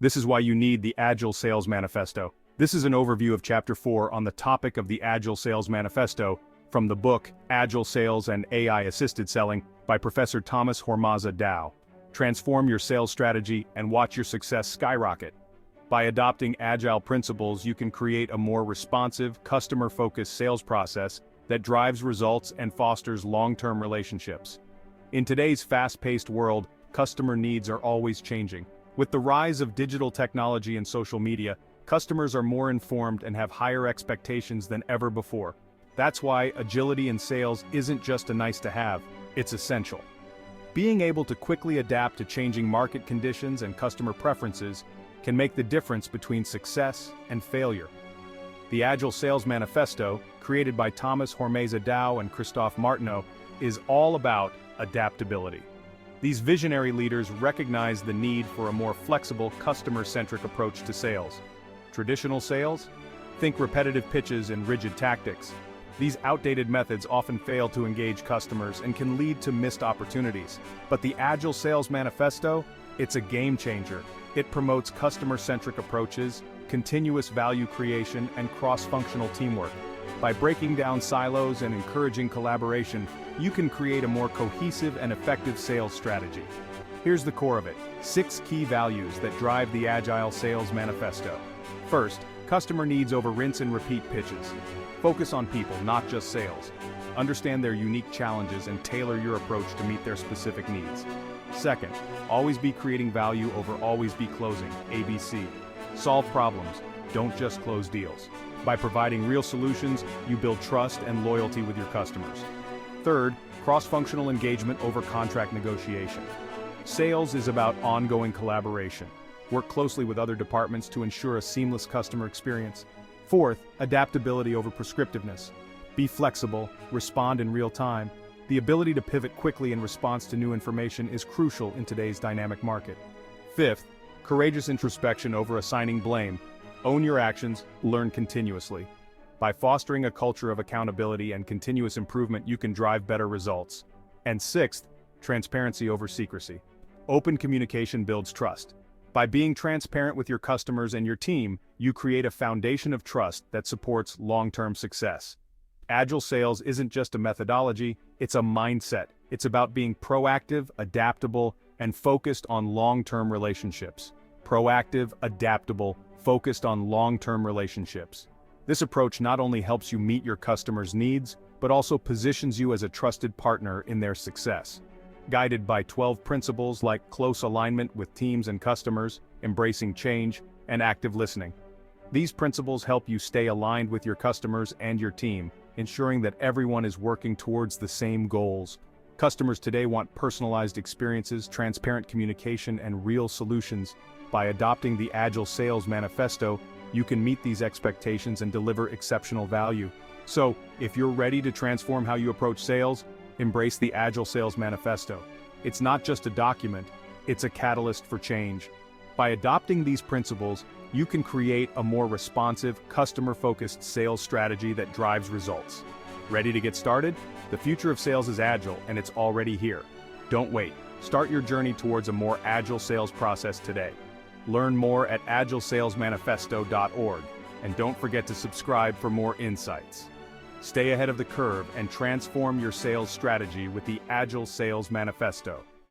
This is why you need the Agile Sales Manifesto. This is an overview of Chapter 4 on the topic of the Agile Sales Manifesto from the book Agile Sales and AI-Assisted Selling by Professor Thomas Hormaza Dow. Transform your sales strategy and watch your success skyrocket. By adopting Agile principles, you can create a more responsive, customer-focused sales process that drives results and fosters long-term relationships. In today's fast-paced world, customer needs are always changing. With the rise of digital technology and social media, customers are more informed and have higher expectations than ever before. That's why agility in sales isn't just a nice-to-have, it's essential. Being able to quickly adapt to changing market conditions and customer preferences can make the difference between success and failure. The Agile Sales Manifesto, created by Thomas Hormaza Dow and Christophe Martinot, is all about adaptability. These visionary leaders recognize the need for a more flexible, customer-centric approach to sales. Traditional sales? Think repetitive pitches and rigid tactics. These outdated methods often fail to engage customers and can lead to missed opportunities. But the Agile Sales Manifesto? It's a game changer. It promotes customer-centric approaches, continuous value creation, and cross-functional teamwork. By breaking down silos and encouraging collaboration, you can create a more cohesive and effective sales strategy. Here's the core of it: 6 key values that drive the Agile Sales Manifesto. First, customer needs over rinse and repeat pitches. Focus on people, not just sales. Understand their unique challenges and tailor your approach to meet their specific needs. Second, always be creating value over always be closing, ABC. Solve problems, don't just close deals. By providing real solutions, you build trust and loyalty with your customers. Third, cross-functional engagement over contract negotiation. Sales is about ongoing collaboration. Work closely with other departments to ensure a seamless customer experience. Fourth, adaptability over prescriptiveness. Be flexible, respond in real time. The ability to pivot quickly in response to new information is crucial in today's dynamic market. Fifth, courageous introspection over assigning blame. Own your actions, learn continuously. By fostering a culture of accountability and continuous improvement, you can drive better results. And sixth, transparency over secrecy. Open communication builds trust. By being transparent with your customers and your team, you create a foundation of trust that supports long-term success. Agile sales isn't just a methodology, it's a mindset. It's about being proactive, adaptable, and focused on long-term relationships. Proactive, adaptable, focused on long-term relationships. This approach not only helps you meet your customers' needs, but also positions you as a trusted partner in their success. Guided by 12 principles like close alignment with teams and customers, embracing change, and active listening. These principles help you stay aligned with your customers and your team, ensuring that everyone is working towards the same goals. Customers today want personalized experiences, transparent communication, and real solutions. By adopting the Agile Sales Manifesto, you can meet these expectations and deliver exceptional value. So, if you're ready to transform how you approach sales, embrace the Agile Sales Manifesto. It's not just a document, it's a catalyst for change. By adopting these principles, you can create a more responsive, customer-focused sales strategy that drives results. Ready to get started? The future of sales is agile, and it's already here. Don't wait. Start your journey towards a more agile sales process today. Learn more at agilesalesmanifesto.org, and don't forget to subscribe for more insights. Stay ahead of the curve and transform your sales strategy with the Agile Sales Manifesto.